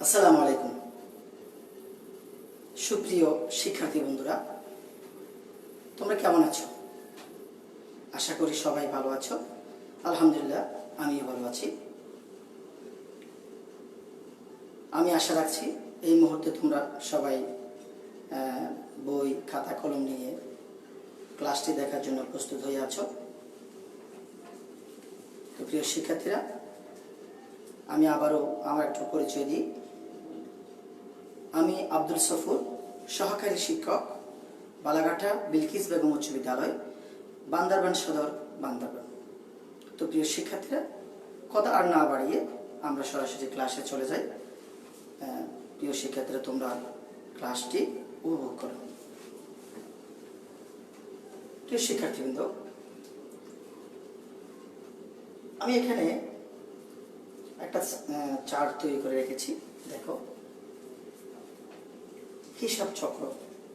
আসসালামু আলাইকুম। সুপ্রিয় শিক্ষার্থী বন্ধুরা, তোমরা কেমন আছো? আশা করি সবাই ভালো আছো। আলহামদুলিল্লাহ, আমিও ভালো আছি। আমি আশা রাখছি এই মুহূর্তে তোমরা সবাই বই খাতা কলম নিয়ে ক্লাসটি দেখার জন্য প্রস্তুত হয়ে আছো। তো প্রিয় শিক্ষার্থীরা, আমি আবারও আমার একটু পরিচয় দিই। আমি আব্দুল সফুর, সহকারী শিক্ষক, বালাঘাটা বিলকিস বেগম উচ্চ বিদ্যালয়, বান্দরবান সদর, বান্দরবান। তো প্রিয় শিক্ষার্থীরা, কথা আর না বাড়িয়ে আমরা সরাসরি ক্লাসে চলে যাই। প্রিয় শিক্ষার্থীরা, তোমরা ক্লাসটি উপভোগ করো। প্রিয় শিক্ষার্থীবৃন্দ, আমি এখানে একটা চার্ট তৈরি করে রেখেছি। দেখো, হিসাব চক্র,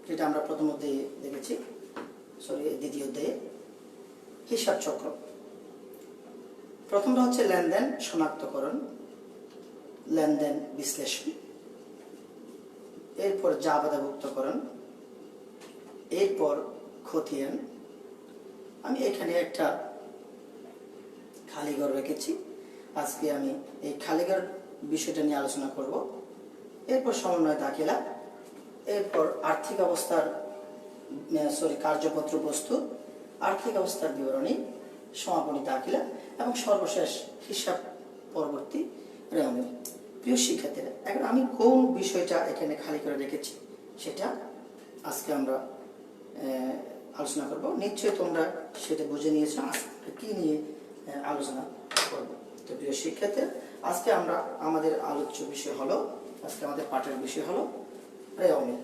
যেটা আমরা প্রথম অধ্যায়ে দেখেছি, দ্বিতীয় অধ্যায়ে হিসাব চক্র। প্রথমটা হচ্ছে লেনদেন শনাক্তকরণ, লেনদেন বিশ্লেষণ, এরপর জাবাদাভুক্তকরণ, এরপর খতিয়ান। আমি এখানে একটা খালিঘর রেখেছি। আজকে আমি এই খালিঘর বিষয়টা নিয়ে আলোচনা করব। এরপর সমন্বয় দাখিলা, এরপর আর্থিক অবস্থার কার্যপত্র প্রস্তুত, আর্থিক অবস্থার বিবরণী, সমাপনী দাখিলা এবং সর্বশেষ হিসাব পরবর্তী রেওয়ামিল। প্রিয় শিক্ষার্থীরা, এখন আমি কোন বিষয়টা এখানে খালি করে রেখেছি সেটা আজকে আমরা আলোচনা করব। নিশ্চয়ই তোমরা সেটা বুঝে নিয়েছো কি নিয়ে আলোচনা করব। তো প্রিয় শিক্ষার্থীরা, আজকে আমাদের আলোচ্য বিষয় হলো, আজকে আমাদের পাঠের বিষয় হলো রেওয়ামিল।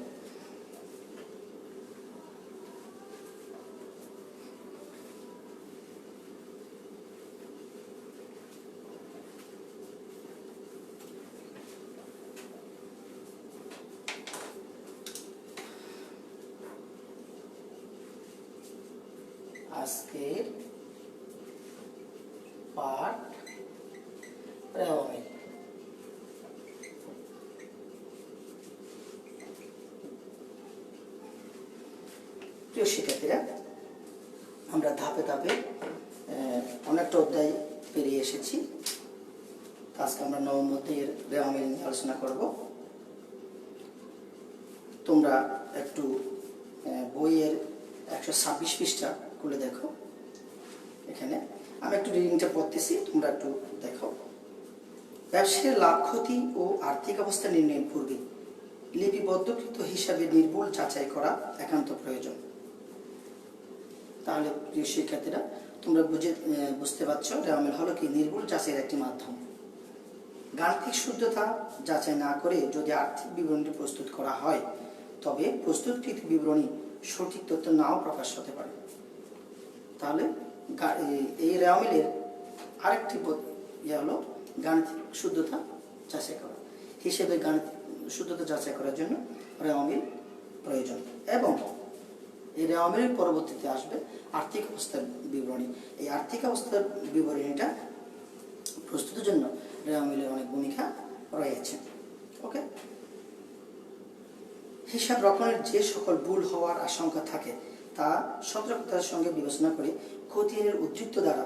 আজকের পাঠ রেওয়ামিল। প্রিয় শিক্ষার্থীরা, আমরা ধাপে ধাপে অনেকটা অধ্যায় পেরিয়ে এসেছি। আজকে আমরা নবম অধ্যায়ের রেওয়ামিল নিয়ে আলোচনা করব। তোমরা একটু বইয়ের 126 পৃষ্ঠা খুলে দেখো। এখানে আমি একটু রিডিংটা পড়তেছি, তোমরা একটু দেখো। ব্যবসায়ের লাভ ক্ষতি ও আর্থিক অবস্থা নির্ণয়ের পূর্বে লিপিবদ্ধকৃত হিসাবে নির্ভুল যাচাই করা একান্ত প্রয়োজন। তাহলে প্রিয় শিক্ষার্থীরা, তোমরা বুঝতে পারছো রেওয়ামিল হলো কি? নির্ভুল যাচাইয়ের একটি মাধ্যম। গাণিতিক শুদ্ধতা যাচাই না করে যদি আর্থিক বিবরণী প্রস্তুত করা হয়, তবে প্রস্তুতকৃত বিবরণী সঠিক তথ্য নাও প্রকাশ হতে পারে। তাহলে এই রেওয়ামিলের আরেকটি হলো গাণিতিক শুদ্ধতা যাচাই করা। হিসেবে গাণিতিক শুদ্ধতা যাচাই করার জন্য রেওয়ামিল প্রয়োজন। এবং এই রেওয়ামিলের পরবর্তীতে আসবে আর্থিক অবস্থার বিবরণী। এই আর্থিক অবস্থার বিবরণীটা প্রস্তুতের জন্য রেওয়ামিলের অনেক ভূমিকা রয়েছে। ওকে, হিসাব রক্ষণের যে সকল ভুল হওয়ার আশঙ্কা থাকে তা সতর্কতার সঙ্গে বিবেচনা করে খতিয়ানের উদ্ধৃত দ্বারা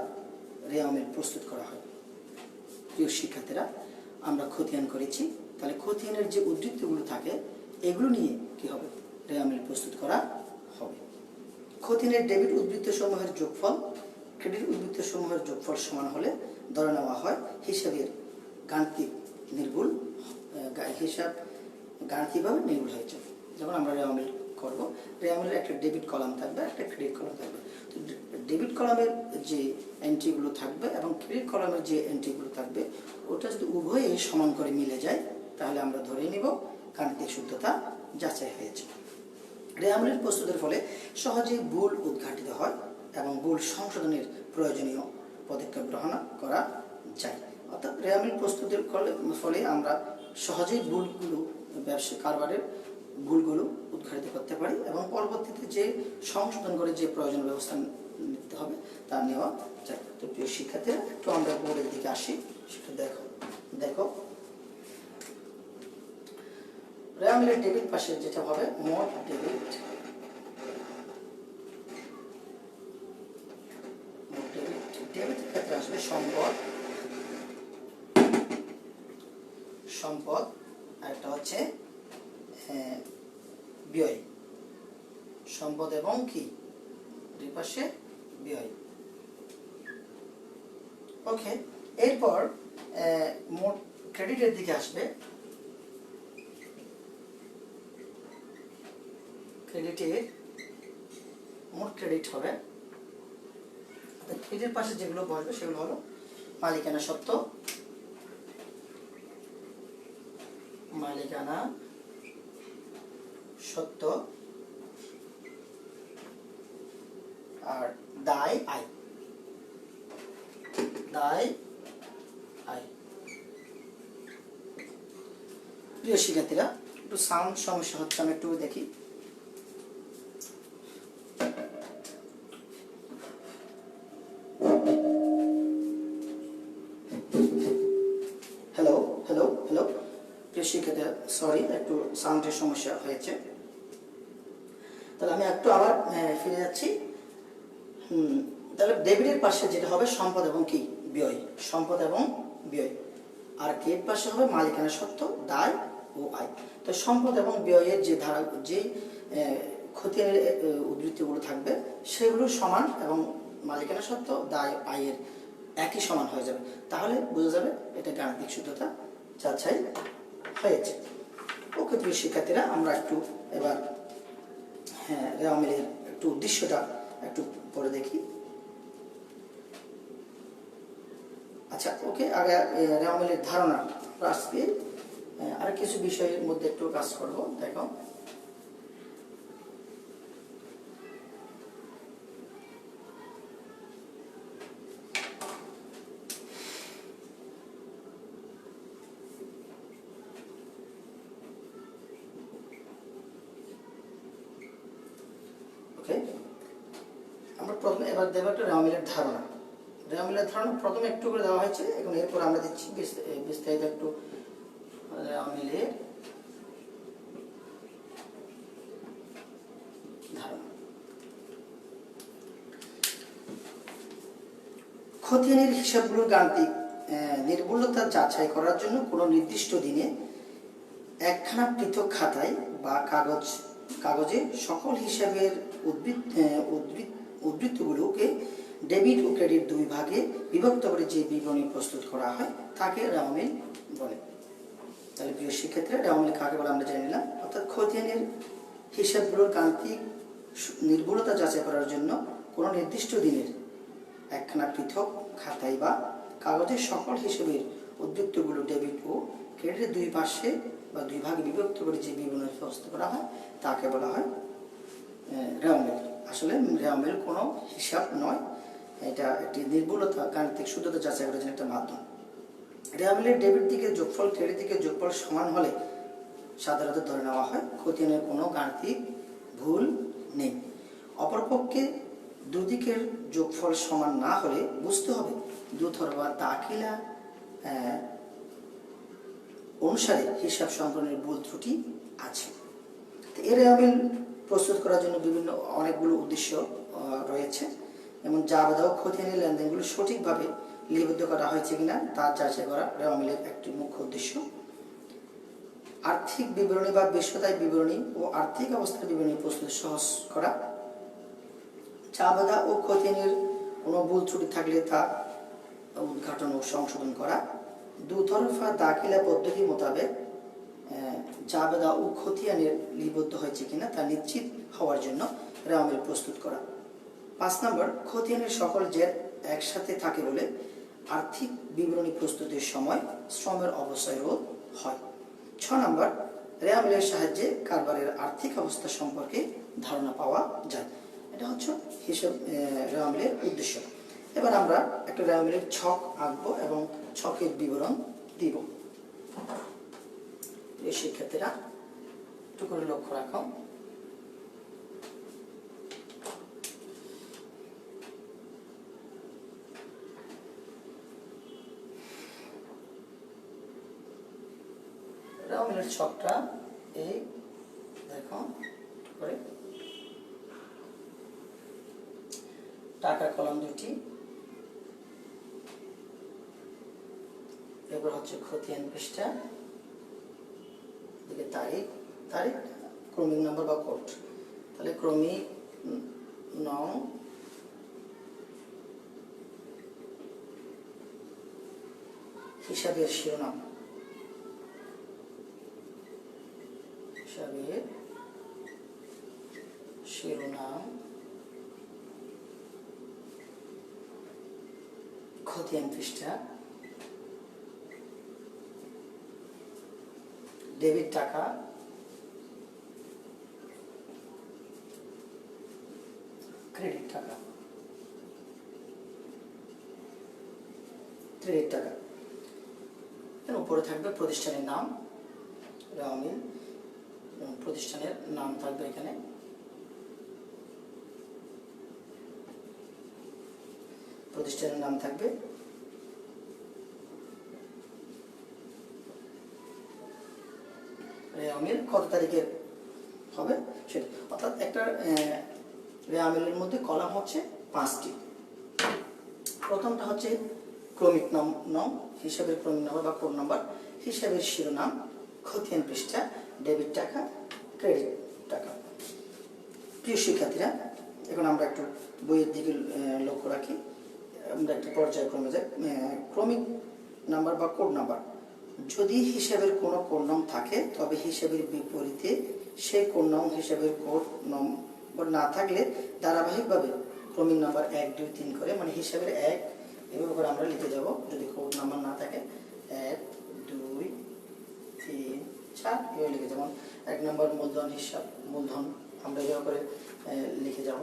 রেওয়ামিল প্রস্তুত করা হয়। প্রিয় শিক্ষার্থীরা, আমরা খতিয়ান করেছি, তাহলে খতিয়ানের যে উদ্ধৃতগুলো থাকে এগুলো নিয়ে কি হবে? রেওয়ামিল প্রস্তুত করা হবে। খতিয়ানের ডেবিট উদ্ধৃত সমূহের যোগফল ক্রেডিট উদ্ধৃত সমূহের যোগফল সমান হলে ধরে নেওয়া হয় হিসাবের গাণিতিক নির্ভুল, হিসাব গাণিতিকভাবে নির্ভুল হয়েছে। যখন আমরা রেওয়ামিল করব, রেওয়ামিলের একটা ডেবিট কলাম থাকবে, একটা ক্রেডিট কলাম থাকবে। তো ডেবিট কলামের যে এন্ট্রিগুলো থাকবে এবং ক্রেডিট কলামের যে এন্ট্রিগুলো থাকবে, ওটা যদি উভয়ে সমান করে মিলে যায়, তাহলে আমরা ধরে নিব গাণিতিক শুদ্ধতা যাচাই হয়েছে। রেওয়ামিল প্রস্তুতের ফলে সহজেই ভুল উদ্ঘাটিত হয় এবং ভুল সংশোধনের প্রয়োজনীয় পদক্ষেপ গ্রহণ করা যায়। অর্থাৎ রেওয়ামিল প্রস্তুতের ফলে আমরা সহজেই ভুলগুলো, ব্যবসা কারবারের ভুলগুলো উদ্ঘাটিত করতে পারি এবং পরবর্তীতে যে সংশোধন করে যে প্রয়োজন ব্যবস্থা নিতে হবে তা নেওয়া যায়। তো প্রিয় শিক্ষার্থীরা, একটু আমরা বোর্ডের দিকে আসি, সেটা দেখো। রেওয়া মিলের ডেবিট পাশে যেটা হবে মোট ডেবিট, ডেবিটের ক্ষেত্রে আসবে সম্পদ, সম্পদ, আর একটা হচ্ছে ব্যয়, সম্পদ এবং কি দুই পাশে ব্যয়। ওকে, এরপর মোট ক্রেডিটের দিকে আসবে। ক্রেডিটের মোট ক্রেডিট হবে, ক্রেডিটের পাশে যেগুলো বসবে সেগুলো হলো মালিকানা সত্ত্ব, মালিকানা সত্ত্ব, আর দায় আয়, দায় আয়। প্রিয় শিক্ষার্থীরা, একটু সাউন্ড সমস্যা হচ্ছে, আমি একটু দেখি। হ্যালো হ্যালো হ্যালো প্রিয় শিক্ষার্থীরা, সরি, একটু সাউন্ডের সমস্যা হয়েছে। তাহলে আমি একটু আবার ফিরে যাচ্ছি। তাহলে ডেবিটের পাশে যেটা হবে সম্পদ এবং কি ব্যয়, সম্পদ এবং ব্যয়, আর ক্রেডিট পাশে হবে মালিকানা সত্ত্ব, দায় ও আয়। তো সম্পদ এবং ব্যয়ের যে ধারা, যে খতিয়ানের উদ্ধৃতিগুলো থাকবে সেগুলো সমান এবং মালিকানা সত্ত্ব, দায়, আয়ের একই সমান হয়ে যাবে। তাহলে বোঝা যাবে এটা গাণিতিক শুদ্ধতা যাচাই হয়েছে। ওকে প্রিয় শিক্ষার্থীরা, আমরা একটু এবার রেওয়া মিলের একটু উদ্দেশ্যটা একটু পরে দেখি। আচ্ছা, ওকে, আগে রেওয়া মিলের ধারণা আজকে আর কিছু বিষয়ের মধ্যে একটু কাজ করব। দেখো, আমরা প্রথমে এবার দেব একটা রেওয়া মিলের ধারণা। রেওয়া মিলের ধারণা প্রথমে একটু করে দেওয়া হয়েছে, এখন এরপর আমরা দিচ্ছি বিস্তারিত একটু রেওয়া মিলের ধারণা। খতিয়ানের হিসাবগুলোর গাণিতিক নির্ভুলতা যাচাই করার জন্য কোনো নির্দিষ্ট দিনে একখানা পৃথক খাতায় বা কাগজে সকল হিসাবের উদ্ধৃতগুলোকে ডেবিট ও ক্রেডিট দুই ভাগে বিভক্ত করে যে বিবরণী প্রস্তুত করা হয় তাকে রেওয়া মিল বলে। তাহলে প্রিয় শিক্ষার্থীরা, রেওয়া মিল কাকে বলে আমরা জেনে নিলাম। অর্থাৎ খতিয়ানের হিসাবগুলোর গাণিতিক নির্ভুলতা যাচাই করার জন্য কোনো নির্দিষ্ট দিনের একখানা পৃথক খাতায় বা কাগজের সকল হিসেবের উদ্ধৃতগুলো ডেবিট ও ক্রেডিটের দুই পাশে বা দুই ভাগে বিভক্ত করে যে বিবরণী প্রস্তুত করা হয় তাকে বলা হয় রেওয়া মিল। আসলে রেওয়া মিল কোনো হিসাব নয়, এটা একটি নির্ভুলতা, গাণিতিক শুদ্ধতা যাচাই করার জন্য একটা মাধ্যম। রেওয়া মিলের ডেবিট দিকে যোগফল ক্রেডিট দিকে যোগফল সমান হলে সাধারণত ধরে নেওয়া হয় খতিয়ানের কোনো গাণিতিক ভুল নেই। অপরপক্ষে দুদিকের যোগফল সমান না হলে বুঝতে হবে দুধর বা দাখিলা অনুসারে হিসাব সংকলনের ভুল ত্রুটি আছে। এর রেওয়া মিল প্রস্তুত করার জন্য অনেকগুলো উদ্দেশ্য রয়েছে, যেমন জাবেদা ও খতিয়ানের লেনদেনগুলো সঠিকভাবে লিপিবদ্ধ করা হয়েছে কিনা তা যাচাই করা রেওয়া মিলের একটি মুখ্য উদ্দেশ্য। আর্থিক বিবরণী বা বিশ্বদায় বিবরণী ও আর্থিক অবস্থার বিবরণী প্রস্তুত সহজ করা। জাবেদা ও খতিয়ানের কোনো ভুল ত্রুটি থাকলে তা উদ্ঘাটন ও সংশোধন করা। দুতরফা দাখিলা পদ্ধতি মোতাবেক জাবেদা ও খতিয়ানের লিপিবদ্ধ হয়েছে কিনা তা নিশ্চিত হওয়ার জন্য রেওয়া মিল প্রস্তুত করা। 5 নম্বর, খতিয়ানের সকল জের একসাথে থাকে বলে আর্থিক বিবরণী প্রস্তুতির সময় শ্রমের অপচয় রোধ হয়। 6 নম্বর, রেওয়া মিলের সাহায্যে কারবারের আর্থিক অবস্থা সম্পর্কে ধারণা পাওয়া যায়। এটা হচ্ছে হিসাব রেওয়া মিলের উদ্দেশ্য। এবার আমরা একটা রেওয়া মিলের ছক আঁকবো এবং ছকের বিবরণ দিব। এই শিক্ষার্থীরা একটু করে লক্ষ্য রাখো। রেওয়া মিলের ছকটা এই দেখো করে টাকার কলাম দুটি, এরপর হচ্ছে খতিয়ান পৃষ্ঠা, এদিকে তারিখ, ক্রমিক নাম্বার বা কোড। তাহলে ক্রমিক নং, হিসাবের শিরোনাম, খতিয়ান পৃষ্ঠা, ডেবিট টাকা, ক্রেডিট টাকা, এর উপরে থাকবে প্রতিষ্ঠানের নাম, রেওয়া মিল, প্রতিষ্ঠানের নাম থাকবে এখানে, প্রতিষ্ঠানের নাম থাকবে, রেওয়া মিল কত তারিখের হবে সেটা, অর্থাৎ একটা রেওয়া মিলের মধ্যে কলাম হচ্ছে 5টি। প্রথমটা হচ্ছে ক্রমিক নাম, হিসাবের ক্রমিক নাম্বার বা কোড নাম্বার, হিসাবের শিরোনাম, খতিয়ান পৃষ্ঠা, ডেবিট টাকা, ক্রেডিট টাকা। প্রিয় শিক্ষার্থীরা, এখন আমরা একটু বইয়ের দিকে লক্ষ্য রাখি, আমরা একটা পর্যায়ক্রমে যাই। ক্রমিক নাম্বার বা কোড নাম্বার, যদি হিসাবের কোনো কোড নাম থাকে তবে হিসাবের বিপরীতে সেই কোড নাম হিসাবের কোড নম্বর না থাকলে ধারাবাহিকভাবে ক্রমিক নাম্বার 1, 2, 3 করে, মানে হিসাবের 1 এভাবে করে আমরা লিখে যাব। যদি কোড নাম্বার না থাকে 1, 2, 3, 4 এভাবে লিখে, যেমন 1 নম্বর মূলধন হিসাব, মূলধন আমরা এভাবে করে লিখে যাব।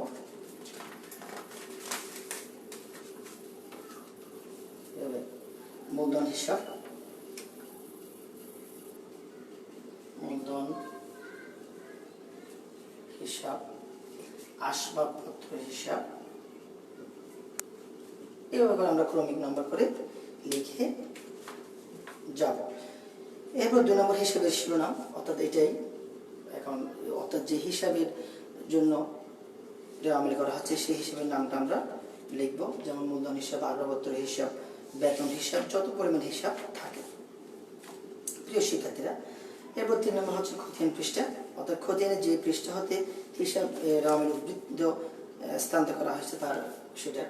মূলধন হিসাব, আসবাবপত্র হিসাব, এভাবে করে আমরা ক্রমিক নাম্বার করে লিখে যাব। এরপর 2 নম্বর হিসাবের শিরোনাম, অর্থাৎ এটাই এখন, অর্থাৎ যে হিসাবের জন্য রেওয়া মিল করা হচ্ছে সেই হিসাবের নামটা আমরা লিখব, যেমন মূলধন হিসাব, আসবাবপত্র হিসাব, বেতন হিসাব, যত পরিমাণ হিসাব থাকে। প্রিয় শিক্ষার্থীরা, এরপর 3 নম্বর হচ্ছে খতিয়ান পৃষ্ঠা, অর্থাৎ খতিয়ানের যে পৃষ্ঠা হতে হিসাব রেওয়া মিল উদ্বৃত্ত স্থানান্তর করা হয়েছে তার সেটা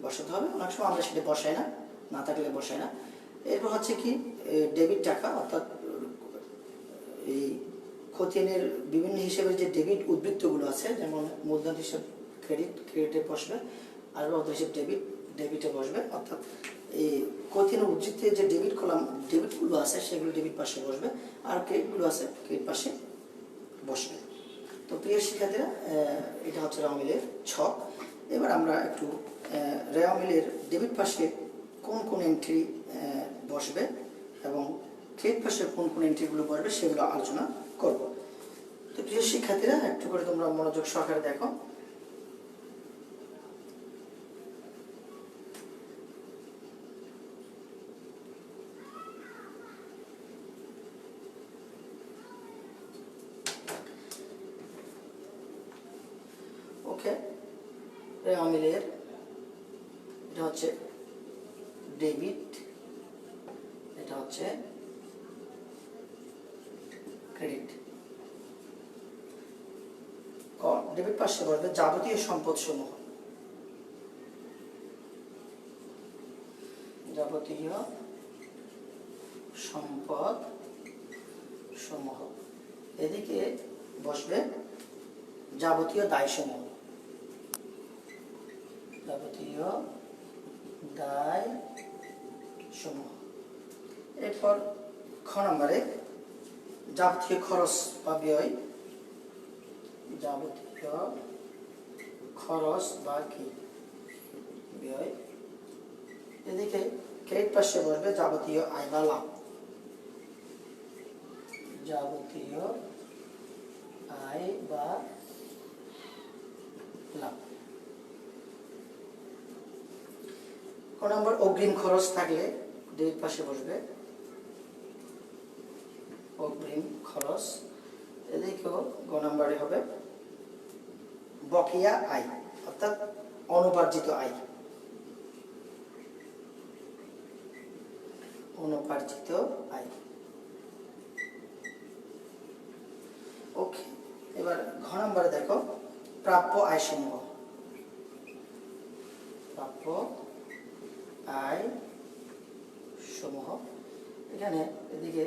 বসাতে হবে। অনেক সময় আমরা সেটা বসাই না থাকলে বসাই না। এরপর হচ্ছে কি ডেবিট টাকা, অর্থাৎ এই খতিয়ানের বিভিন্ন হিসাবের যে ডেবিট উদ্বৃত্তগুলো আছে, যেমন মূলধন হিসাব ক্রেডিটে বসবে, আসবাবপত্র হিসাব ডেবিটে বসবে, অর্থাৎ এই খতিয়ানের উদ্বৃত্তে যে ডেবিটগুলো আছে সেগুলো ডেবিট পাশে বসবে, আর ক্রেডিটগুলো আছে ক্রেডিট পাশে বসবে। তো প্রিয় শিক্ষার্থীরা, এটা হচ্ছে রেওয়া মিলের ছক। এবার আমরা একটু রেওয়া মিলের ডেবিট পাশে কোন কোন এন্ট্রি বসবে এবং ক্রেডিট পাশে কোন কোন এন্ট্রিগুলো বসবে সেগুলো আলোচনা করব। তো প্রিয় শিক্ষার্থীরা, একটু করে তোমরা মনোযোগ সহকারে দেখো। ওকে, রেওয়া মিলের এটা হচ্ছে ডেবিট, এটা হচ্ছে ক্রেডিট। ডেবিট পাশে বসবে যাবতীয় সম্পদ সমূহ, এদিকে বসবে যাবতীয় দায় সমূহ, এরপর খ নম্বরে যাবতীয় খরচ বা ব্যয়, ব্যয়। এদিকে ক্রেডিট পাশে বসবে যাবতীয় আয় বা লাভ, ক নম্বর অগ্রিম খরচ থাকলে ডেবিট পাশে বসবে অগ্রিম খরচ। এদিকেও গ নম্বরে হবে বকেয়া আয় অর্থাৎ অনুপার্জিত আয়। অনুপার্জিত আয়। ওকে, এবার ঘ নম্বরে দেখো প্রাপ্য আয় সমূহ। প্রাপ্য আয় সমূহ, এখানে এদিকে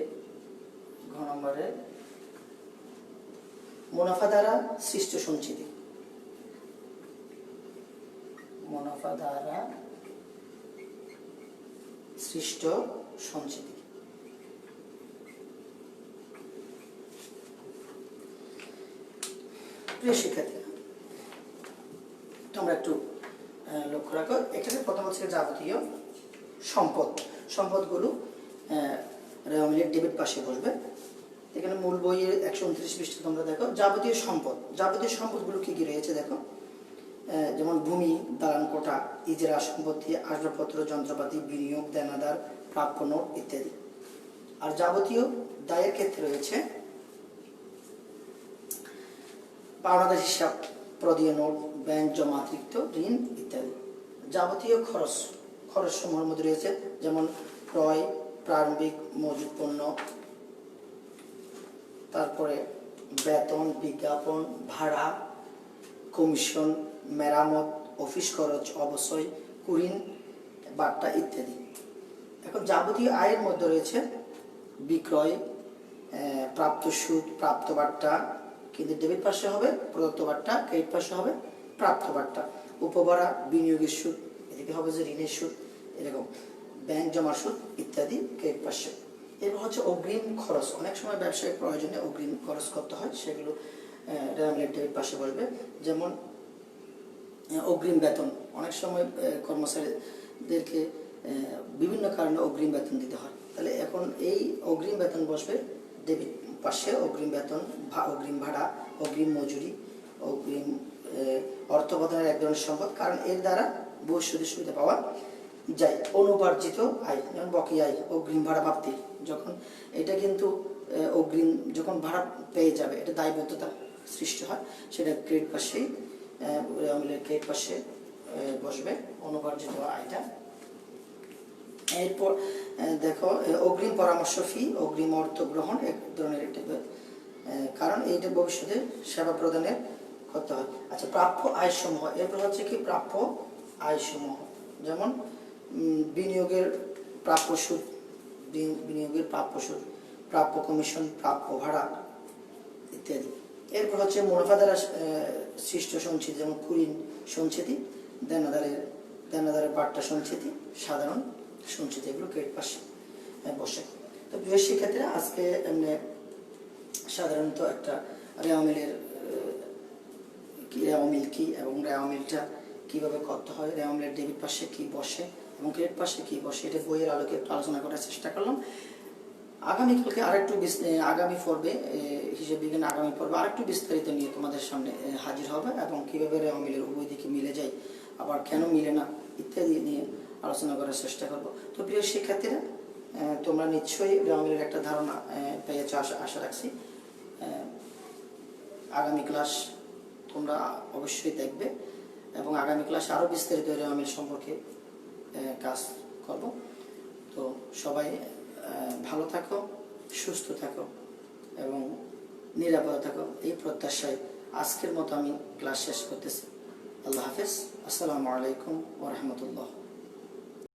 ঘ নম্বরে মুনাফা দ্বারা সৃষ্ট সঞ্চিতি। মুনাফা দ্বারা সৃষ্ট সঞ্চিতি। প্রিয় শিক্ষার্থী, তোমরা একটু লক্ষ্য রাখো, এখানে প্রথম হচ্ছে যাবতীয় সম্পদ। সম্পদগুলো রেওয়া মিলের ডেবিট পাশে বসবে। এখানে মূল বইয়ের 129 পৃষ্ঠা তোমরা দেখো যাবতীয় সম্পদ। যাবতীয় সম্পদগুলো কি কি রয়েছে দেখো, যেমন ভূমি, দালান কোঠা, ইজরা সম্পত্তি, আসবাবপত্র, যন্ত্রপাতি, বিনিয়োগ, দেনাদার, প্রাপ্য নোট ইত্যাদি। আর যাবতীয় দায়ের ক্ষেত্রে রয়েছে পাওনাদার হিসাব, প্রদেয় নোট, ব্যাংক জমাতিরিক্ত ঋণ ইত্যাদি। যাবতীয় খরচ, খরচ সমূহের মধ্যে রয়েছে যেমন ক্রয়, প্রারম্ভিক মজুদ পণ্য, তারপরে বেতন, বিজ্ঞাপন, ভাড়া, কমিশন, মেরামত, অফিস খরচ, অবশ্যই কুরিন, বাট্টা ইত্যাদি। এখন যাবতীয় আয়ের মধ্যে রয়েছে বিক্রয়, প্রাপ্ত সুদ, প্রাপ্ত বাট্টা, কিন্তু ডেবিট পাশে হবে প্রদত্ত বাট্টা, ক্রেডিট পাশে হবে প্রাপ্ত বাট্টা, উপভাড়া, বিনিয়োগের সুদ, এদিকে হবে যে ঋণের সুদ, এরকম ব্যাংক জমার সুদ ইত্যাদি ক্রেডিট পাশে। এরপর হচ্ছে অগ্রিম খরচ। অনেক সময় ব্যবসায়িক প্রয়োজনে অগ্রিম খরচ করতে হয়, সেগুলো রেওয়া মিলের ডেবিট পাশে বসবে। যেমন অগ্রিম বেতন, অনেক সময় কর্মচারীদেরকে বিভিন্ন কারণে অগ্রিম বেতন দিতে হয়, তাহলে এখন এই অগ্রিম বেতন বসবে ডেবিট পাশে। অগ্রিম বেতন, অগ্রিম ভাড়া, অগ্রিম মজুরি, অগ্রিম অর্থ প্রদানের এক ধরনের সম্পদ, কারণ এর দ্বারা বৈষয়িক সুবিধা পাওয়া যায়। অনুপার্জিত আয়, যেমন বকেয়া আয়, অগ্রিম ভাড়া প্রাপ্তি, যখন এটা কিন্তু অগ্রিম যখন ভাড়া পেয়ে যাবে এটা দায়বদ্ধতা সৃষ্টি হয়, সেটা ক্রেডিট পাশেই ক্রেডিট পাশে বসবে অনুপার্জিত আয়টা। এরপর দেখো অগ্রিম পরামর্শ ফি, অগ্রিম অর্থ গ্রহণ এক ধরনের একটি, কারণ এইটা ভবিষ্যতে সেবা প্রদানের করতে হয়। আচ্ছা, প্রাপ্য আয় সমূহ। এরপর হচ্ছে কি প্রাপ্য আয় সমূহ, যেমন বিনিয়োগের প্রাপ্য সুদ, বিনিয়োগের প্রাপ্য সুদ, প্রাপ্য কমিশন, প্রাপ্য ভাড়া ইত্যাদি। এরপর হচ্ছে মুনাফা দ্বারা সৃষ্ট সঞ্চিতি, যেমন কুরিন সঞ্চিতি, দেনাদারের বাট্টা সঞ্চিতি, সাধারণ সঞ্চিতি, এগুলো ক্রেডিট পাশে বসে। তো প্রিয় শিক্ষার্থীরা, আজকে সাধারণত একটা রেওয়া মিলের রেওয়া মিল কি এবং রেওয়া মিলটা কীভাবে করতে হয়, রেওয়া মিলের ডেবিট পাশে কী বসে এবং ক্রেডিট পাশে কী বসে, এটা বইয়ের আলোকে একটু আলোচনা করার চেষ্টা করলাম। আগামীকালকে আরেকটু আগামী পর্বে হিসেব বিজ্ঞান আগামী পর্বে আরেকটু বিস্তারিত নিয়ে তোমাদের সামনে হাজির হবে এবং কীভাবে রেওয়া মিলের উভয় দিকে মিলে যায়, আবার কেন মিলে না ইত্যাদি নিয়ে আলোচনা করার চেষ্টা করব। তো প্রিয় শিক্ষার্থীরা, তোমরা নিশ্চয়ই রেওয়া মিলের একটা ধারণা পেয়েছ আশা রাখছি। আগামী ক্লাস তোমরা অবশ্যই দেখবে এবং আগামী ক্লাসে আরও বিস্তারিত রেওয়া মিল সম্পর্কে কাজ করব। তো সবাই ভালো থাকো, সুস্থ থাকো এবং নিরাপদে থাকো, এই প্রত্যাশায় আজকের মতো আমি ক্লাস শেষ করতেছি। আল্লাহ হাফেজ। আসসালামু আলাইকুম ওয়া রাহমাতুল্লাহ।